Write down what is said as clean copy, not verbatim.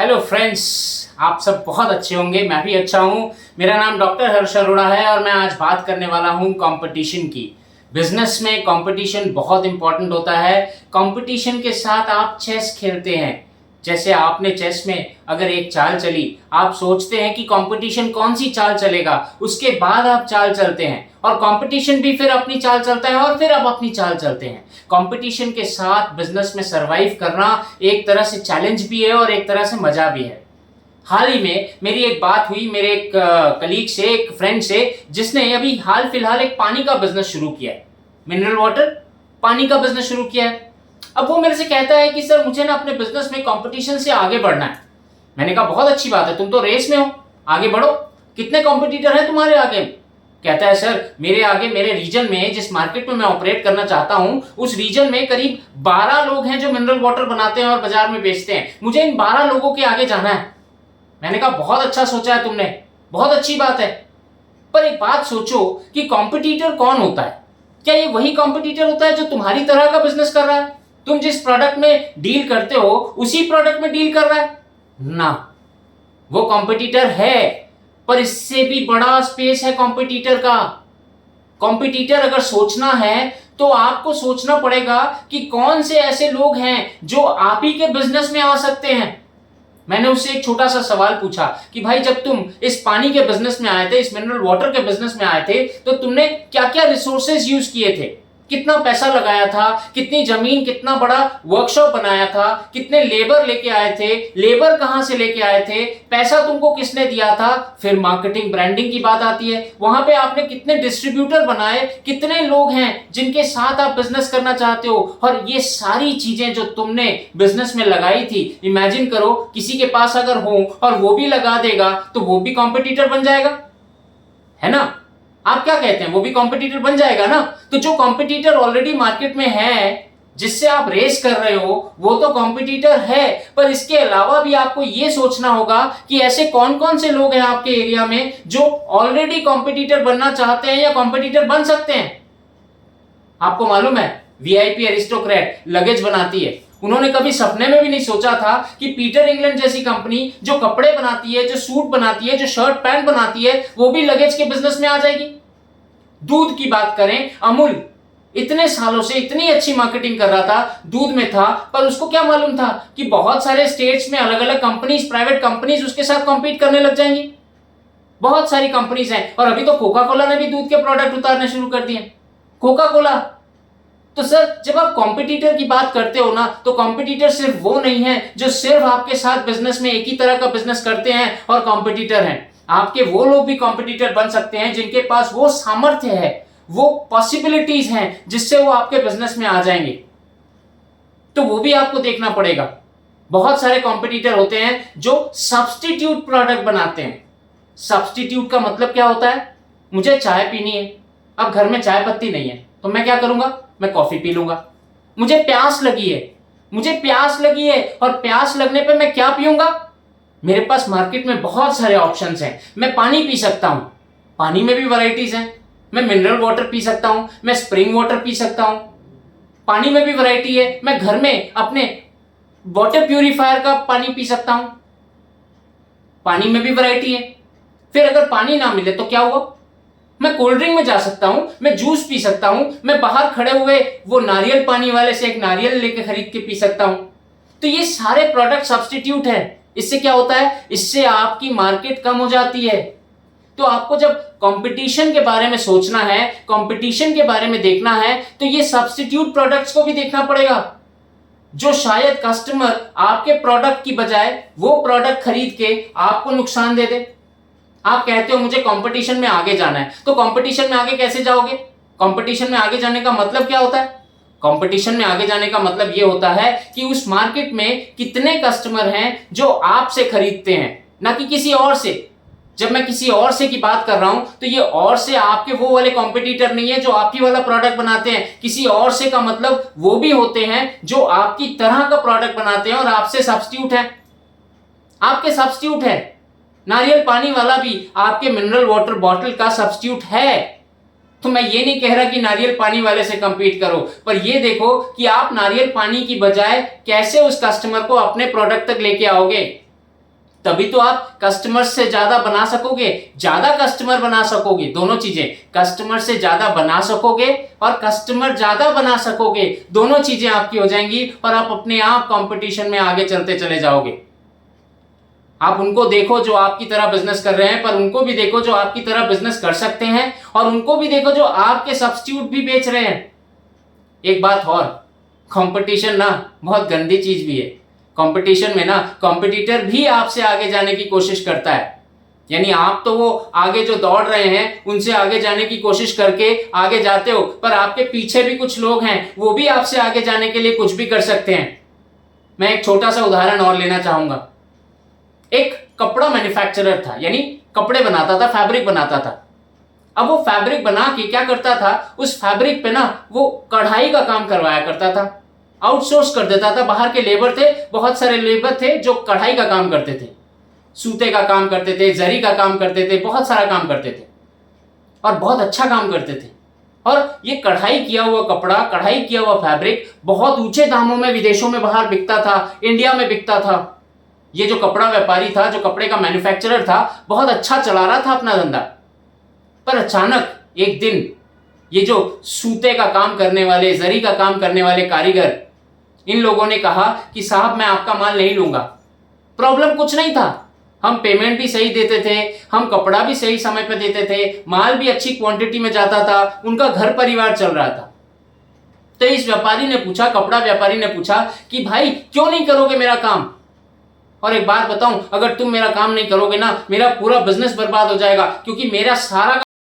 Hello friends, आप सब बहुत अच्छे होंगे। मैं भी अच्छा हूँ। मेरा नाम डॉक्टर हर्ष अरोड़ा है और मैं आज बात करने वाला हूँ कंपटीशन की। बिजनेस में कंपटीशन बहुत इंपॉर्टेंट होता है। कंपटीशन के साथ आप चेस खेलते हैं। जैसे आपने चेस में अगर एक चाल चली, आप सोचते हैं कि कंपटीशन कौन सी चाल चलेगा, उसके बाद आप चाल चलते हैं और कंपटीशन भी फिर अपनी चाल चलता है और फिर आप अपनी चाल चलते हैं। कंपटीशन के साथ बिजनेस में सरवाइव करना एक तरह से चैलेंज भी है और एक तरह से मजा भी है। हाल ही में मेरी एक बात हुई मेरे एक कलीग से, एक फ्रेंड से, जिसने अभी हाल फिलहाल एक पानी का बिजनेस शुरू किया है। मिनरल वाटर, पानी का बिजनेस शुरू किया है। अब वो मेरे से कहता है कि सर मुझे ना अपने बिजनेस में कंपटीशन से आगे बढ़ना है। मैंने कहा बहुत अच्छी बात है, तुम तो रेस में हो, आगे बढ़ो। कितने कंपटीटर हैं तुम्हारे आगे? कहता है सर मेरे आगे, मेरे रीजन में, जिस मार्केट में मैं ऑपरेट करना चाहता हूं, उस रीजन में करीब 12 लोग हैं जो मिनरल वाटर बनाते हैं और बाजार में बेचते हैं। मुझे इन 12 लोगों के आगे जाना है। मैंने कहा बहुत अच्छा सोचा है तुमने, बहुत अच्छी बात है। पर एक बात सोचो कि कॉम्पिटिटर कौन होता है? क्या ये वही कॉम्पिटिटर होता है जो तुम्हारी तरह का बिजनेस कर रहा है? तुम जिस प्रोडक्ट में डील करते हो उसी प्रोडक्ट में डील कर रहा है ना? वो कॉम्पिटिटर है, पर इससे भी बड़ा स्पेस है कॉम्पिटिटर का। कॉम्पिटिटर अगर सोचना है तो आपको सोचना पड़ेगा कि कौन से ऐसे लोग हैं जो आप ही के बिजनेस में आ सकते हैं। मैंने उससे एक छोटा सा सवाल पूछा कि भाई जब तुम इस पानी के बिजनेस में आए थे, इस मिनरल वाटर के बिजनेस में आए थे, तो तुमने क्या क्या रिसोर्सेज यूज किए थे? कितना पैसा लगाया था? कितनी जमीन, कितना बड़ा वर्कशॉप बनाया था? कितने लेबर लेके आए थे? लेबर कहां से लेके आए थे? पैसा तुमको किसने दिया था? फिर मार्केटिंग, ब्रांडिंग की बात आती है। वहां पे आपने कितने डिस्ट्रीब्यूटर बनाए? कितने लोग हैं जिनके साथ आप बिजनेस करना चाहते हो? और ये सारी चीजें जो तुमने बिजनेस में लगाई थी, इमेजिन करो किसी के पास अगर हो और वो भी लगा देगा तो वो भी कॉम्पिटिटर बन जाएगा, है ना? आप क्या कहते हैं, वो भी कॉम्पिटिटर बन जाएगा ना? तो जो कॉम्पिटिटर ऑलरेडी मार्केट में है, जिससे आप रेस कर रहे हो, वो तो कॉम्पिटिटर है। पर इसके अलावा भी आपको ये सोचना होगा कि ऐसे कौन कौन से लोग हैं आपके एरिया में जो ऑलरेडी कॉम्पिटिटर बनना चाहते हैं या कॉम्पिटिटर बन सकते हैं। आपको मालूम है वीआईपी एरिस्टोक्रेट लगेज बनाती है, उन्होंने कभी सपने में भी नहीं सोचा था कि पीटर इंग्लैंड जैसी कंपनी जो कपड़े बनाती है, जो सूट बनाती है, जो शर्ट पैंट बनाती है, वो भी लगेज के बिजनेस में आ जाएगी। दूध की बात करें, अमूल इतने सालों से इतनी अच्छी मार्केटिंग कर रहा था, दूध में था, पर उसको क्या मालूम था कि बहुत सारे स्टेट्स में अलग अलग कंपनीज, प्राइवेट कंपनीज उसके साथ कॉम्पीट करने लग जाएंगी। बहुत सारी कंपनीज हैं और अभी तो कोका कोला ने भी दूध के प्रोडक्ट उतारने शुरू कर दिए। Coca Cola. तो सर जब आप कॉम्पिटिटर की बात करते हो ना, तो कॉम्पिटिटर सिर्फ वो नहीं है जो सिर्फ आपके साथ बिजनेस में एक ही तरह का बिजनेस करते हैं और कॉम्पिटिटर हैं। आपके वो लोग भी कॉम्पिटिटर बन सकते हैं जिनके पास वो सामर्थ्य है, वो पॉसिबिलिटीज हैं जिससे वो आपके बिजनेस में आ जाएंगे। तो वो भी आपको देखना पड़ेगा। बहुत सारे कॉम्पिटिटर होते हैं जो सब्स्टिट्यूट प्रोडक्ट बनाते हैं। सब्स्टिट्यूट का मतलब क्या होता है? मुझे चाय पीनी है, अब घर में चाय पत्ती नहीं है, तो मैं क्या करूंगा? मैं कॉफी पी लूंगा। मुझे प्यास लगी है, मुझे प्यास लगी है, और प्यास लगने पे मैं क्या पीऊंगा? मेरे पास मार्केट में बहुत सारे ऑप्शंस हैं। मैं पानी पी सकता हूं, पानी में भी वैरायटीज हैं। मैं मिनरल वाटर पी सकता हूं, मैं स्प्रिंग वाटर पी सकता हूं, पानी में भी वैरायटी है। मैं घर में अपने वाटर प्यूरिफायर का पानी पी सकता हूं, पानी में भी वैरायटी है। फिर अगर पानी ना मिले तो क्या हुआ? मैं कोल्ड ड्रिंक में जा सकता हूं, मैं जूस पी सकता हूं, मैं बाहर खड़े हुए वो नारियल पानी वाले से एक नारियल लेके खरीद के पी सकता हूं। तो ये सारे प्रोडक्ट सब्स्टिट्यूट है। इससे क्या होता है? इससे आपकी मार्केट कम हो जाती है। तो आपको जब कंपटीशन के बारे में सोचना है, कंपटीशन के बारे में देखना है, तो ये सब्स्टिट्यूट प्रोडक्ट्स को भी देखना पड़ेगा, जो शायद कस्टमर आपके प्रोडक्ट की बजाय वो प्रोडक्ट खरीद के आपको नुकसान दे दे। आप कहते हो मुझे कंपटीशन में आगे जाना है, तो कंपटीशन में आगे कैसे जाओगे? कंपटीशन में आगे जाने का मतलब क्या होता है? कंपटीशन में आगे जाने का मतलब यह होता है कि उस मार्केट में कितने कस्टमर हैं जो आपसे खरीदते हैं, ना कि किसी और से। जब मैं किसी और से की बात कर रहा हूं तो ये और से आपके वो वाले कॉम्पिटिटर नहीं है जो आप ही वाला प्रोडक्ट बनाते हैं। किसी और से का मतलब वो भी होते हैं जो आपकी तरह का प्रोडक्ट बनाते हैं और आपसे सब्स्टिट्यूट है, आपके सब्स्टिट्यूट है। नारियल पानी वाला भी आपके मिनरल वाटर बॉटल का सब्स्टिट्यूट है। तो मैं ये नहीं कह रहा कि नारियल पानी वाले से कंपीट करो, पर ये देखो कि आप नारियल पानी की बजाय कैसे उस कस्टमर को अपने प्रोडक्ट तक लेके आओगे। तभी तो आप कस्टमर से ज्यादा बना सकोगे, ज्यादा कस्टमर बना सकोगे। दोनों चीजें, कस्टमर से ज्यादा बना सकोगे और कस्टमर ज्यादा बना सकोगे, दोनों चीजें आपकी हो जाएंगी और आप अपने आप कंपटीशन में आगे चलते चले जाओगे। आप उनको देखो जो आपकी तरह बिजनेस कर रहे हैं, पर उनको भी देखो जो आपकी तरह बिजनेस कर सकते हैं, और उनको भी देखो जो आपके सब्स्टिट्यूट भी बेच रहे हैं। एक बात और, कंपटीशन ना बहुत गंदी चीज भी है। कंपटीशन में ना कॉम्पिटिटर भी आपसे आगे जाने की कोशिश करता है, यानी आप तो वो आगे जो दौड़ रहे हैं उनसे आगे जाने की कोशिश करके आगे जाते हो, पर आपके पीछे भी कुछ लोग हैं, वो भी आपसे आगे जाने के लिए कुछ भी कर सकते हैं। मैं एक छोटा सा उदाहरण और लेना चाहूंगा। एक कपड़ा मैन्युफैक्चरर था, यानी कपड़े बनाता था, फैब्रिक बनाता था। अब वो फैब्रिक बना के क्या करता था, उस फैब्रिक पे ना वो कढ़ाई का काम करवाया करता था, आउटसोर्स कर देता था। बाहर के लेबर थे, बहुत सारे लेबर थे जो कढ़ाई का काम करते थे, सूते का काम करते थे, जरी का काम करते थे, बहुत सारा काम करते थे और बहुत अच्छा काम करते थे। और ये कढ़ाई किया हुआ कपड़ा, कढ़ाई किया हुआ फैब्रिक बहुत ऊंचे दामों में विदेशों में बाहर बिकता था, इंडिया में बिकता था। ये जो कपड़ा व्यापारी था, जो कपड़े का मैन्युफैक्चरर था, बहुत अच्छा चला रहा था अपना धंधा। पर अचानक एक दिन ये जो सूते का काम करने वाले, जरी का काम करने वाले कारीगर, इन लोगों ने कहा कि साहब मैं आपका माल नहीं लूंगा। प्रॉब्लम कुछ नहीं था, हम पेमेंट भी सही देते थे, हम कपड़ा भी सही समय पर देते थे, माल भी अच्छी क्वांटिटी में जाता था, उनका घर परिवार चल रहा था। तो इस व्यापारी ने पूछा, कपड़ा व्यापारी ने पूछा कि भाई क्यों नहीं करोगे मेरा काम? और एक बात बताऊं, अगर तुम मेरा काम नहीं करोगे ना, मेरा पूरा बिजनेस बर्बाद हो जाएगा, क्योंकि मेरा सारा